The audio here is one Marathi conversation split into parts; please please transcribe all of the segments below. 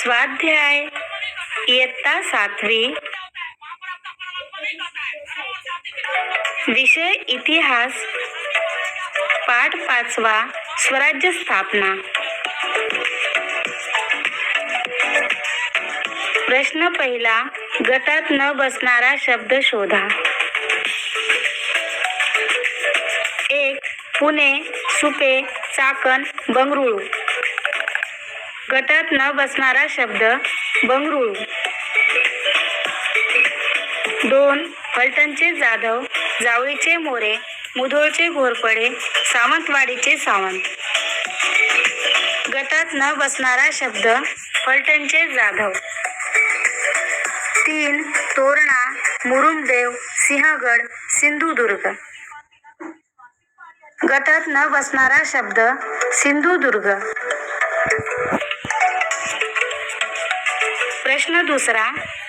स्वाध्याय इयत्ता 7वी, विषय इतिहास, पाठ 5वा, स्वराज्य स्थापना. प्रश्न पहिला, गटात न बसणारा शब्द शोधा. 1. पुणे, सुपे, चाकण, बंगळुरू. गटात न बसणारा शब्द बंगळुरू. 2. फलटणचे जाधव, जावळीचे मोरे, मुधोळचे घोरपडे, सावंतवाडीचे सावंत. गटात न बसणारा शब्द फलटणचे जाधव. 3. तोरणा, मुरुमदेव, सिंहगड, सिंधुदुर्ग. गटात न बसणारा शब्द सिंधुदुर्ग. प्रश्न दुसरा,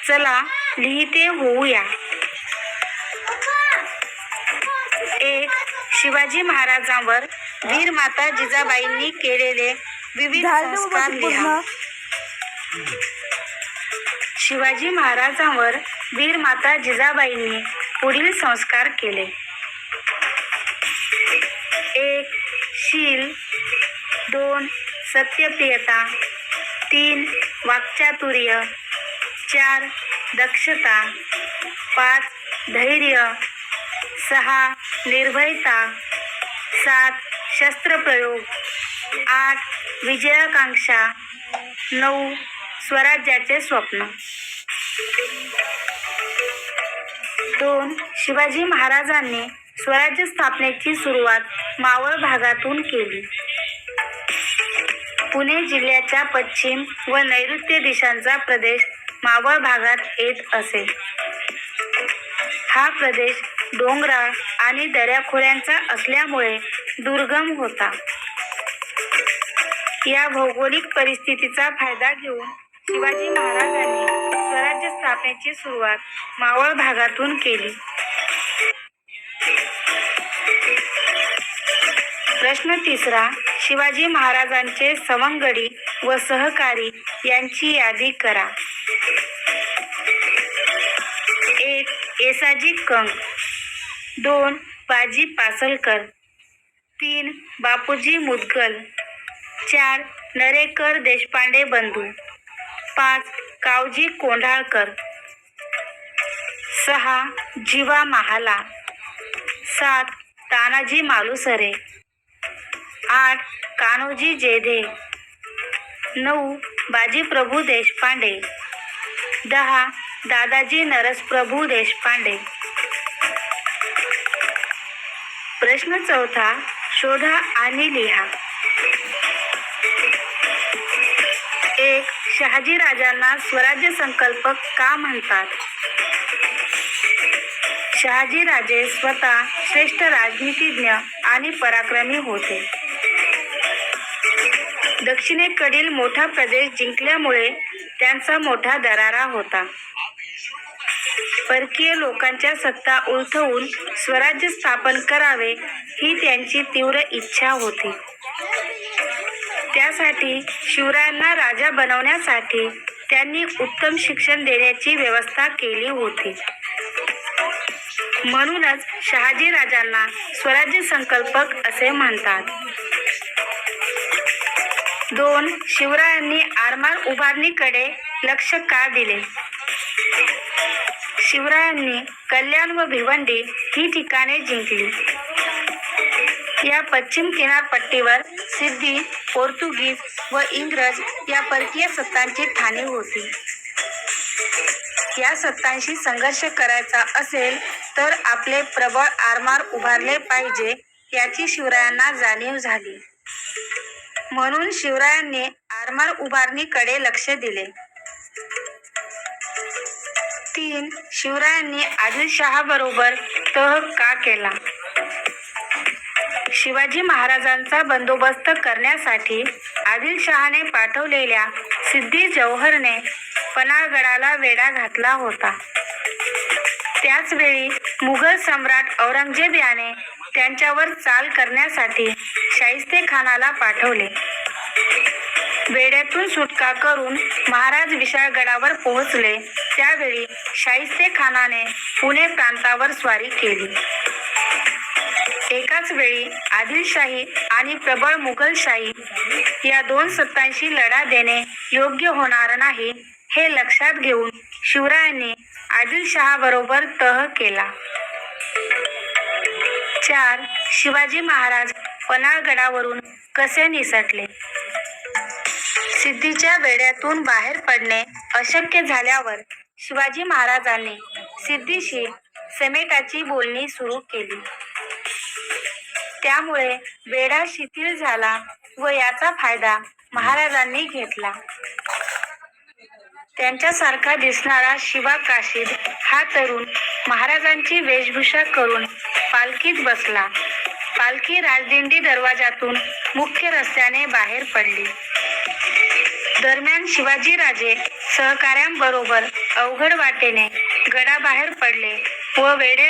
चला लिहिते होऊया. 1. शिवाजी महाराजांवर वीर माता जिजाबाईंनी केलेले विविध संस्कार लिहा. शिवाजी महाराजांवर वीर माता जिजाबाईंनी पुढील संस्कार केले. 1. शील. 2. सत्यप्रियता. 3. वाक्चातुर्य. 4. दक्षता. 5. धैर्य. 6. निर्भयता. 7. शस्त्रप्रयोग. 8. विजयाकांक्षा. 9. स्वराज्याचे स्वप्न. 2. शिवाजी महाराजांनी स्वराज्य स्थापनेची सुरुवात मावळ भागातून केली. पुणे जिल्ह्याच्या पश्चिम व नैऋत्य दिशांचा प्रदेश मावळ भागात येत असे. हा प्रदेश डोंगराळ आणि दऱ्याखोऱ्यांचा असल्यामुळे दुर्गम होता. या भौगोलिक परिस्थितीचा फायदा घेऊन शिवाजी महाराजांनी स्वराज्य स्थापनेची सुरुवात मावळ भागातून केली. प्रश्न तिसरा, शिवाजी महाराजांचे सवंगडी व सहकारी यांची यादी करा. 1. येसाजी कंक. 2. बाजी पासलकर. 3. बापूजी मुदगल. 4. नरेकर देशपांडे बंधू. 5. कावजी कोंढाळकर. 6. जीवा महाला. 7. तानाजी मालुसरे. 8. कान्होजी जेधे. 9. बाजीप्रभू देशपांडे. 10. दादाजी नरसप्रभू देशपांडे. प्रश्न चौथा, शोधा आणि लिहा. 1. शहाजी राजांना स्वराज्य संकल्प का म्हणतात? शहाजी राजे स्वतः श्रेष्ठ राजनीतिज्ञ आणि पराक्रमी होते. दक्षिणेकडील मोठा प्रदेश जिंकल्यामुळे त्यांचा मोठा दरारा होता. परकीय लोकांच्या सत्ता उलथवून स्वराज्य स्थापन करावे ही त्यांची तीव्र इच्छा होती. त्यासाठी शिवरायांना राजा बनवण्यासाठी त्यांनी उत्तम शिक्षण देण्याची व्यवस्था केली होती. म्हणूनच शहाजी राजांना स्वराज्य संकल्पक असे म्हणतात. 2. शिवरायांनी आरमार उभारणीकडे लक्ष का दिले? शिवरायांनी कल्याण व भिवंडी ही ठिकाणे जिंकली. या पश्चिम किनारपट्टीवर सिद्धी, पोर्तुगीज व इंग्रज या परकीय सत्तांची ठाणी होती. या सत्तांशी संघर्ष करायचा असेल तर आपले प्रबळ आरमार उभारले पाहिजे याची शिवरायांना जाणीव झाली. म्हणून शिवरायांनी आरमार उभारणीकडे लक्ष दिले. 3. शिवरायांनी आदिलशहाबरोबर तह का केला? शिवाजी महाराजांचा बंदोबस्त करण्यासाठी आदिलशहाने पाठवलेल्या सिद्दी जौहरने पन्हाळगडाला वेढा घातला होता. त्याचवेळी मुघल सम्राट औरंगजेब याने त्यांच्यावर चाल करण्यासाठी शाहिस्तेखानाला पाठवले. वेड्यातून सुटका करून महाराज विशाळगडावर पोहोचले. त्यावेळी शाहिस्ते खानाने पुणे प्रांतावर स्वारी केली. एकाच वेळी आदिलशाही आणि प्रबळ मुघलशाही या दोन सत्तांशी लढा देणे योग्य होणार नाही, हे लक्षात घेऊन शिवरायांनी आदिलशहाबरोबर तह केला. 4. शिवाजी महाराज पन्हाळगडावरून कसे निसटले? सिद्धीच्या वेढ्यातून बाहेर पडणे अशक्य झाल्यावर शिवाजी महाराजांनी सिद्धीशी समेटाची बोलणी सुरू केली. त्यामुळे वेढा शिथिल झाला व याचा फायदा महाराजांनी घेतला. त्यांच्यासारखा दिसणारा शिवा काशीद हा तरुण महाराजांची वेशभूषा करून पालखीत बसला. पालखी राजदिंडी दरवाजातून मुख्य रस्त्याने बाहेर पडली. दरम्यान शिवाजीराजे सहकाऱ्यांबरोबर अवघड वाटेने गडाबाहेर पडले व वेढे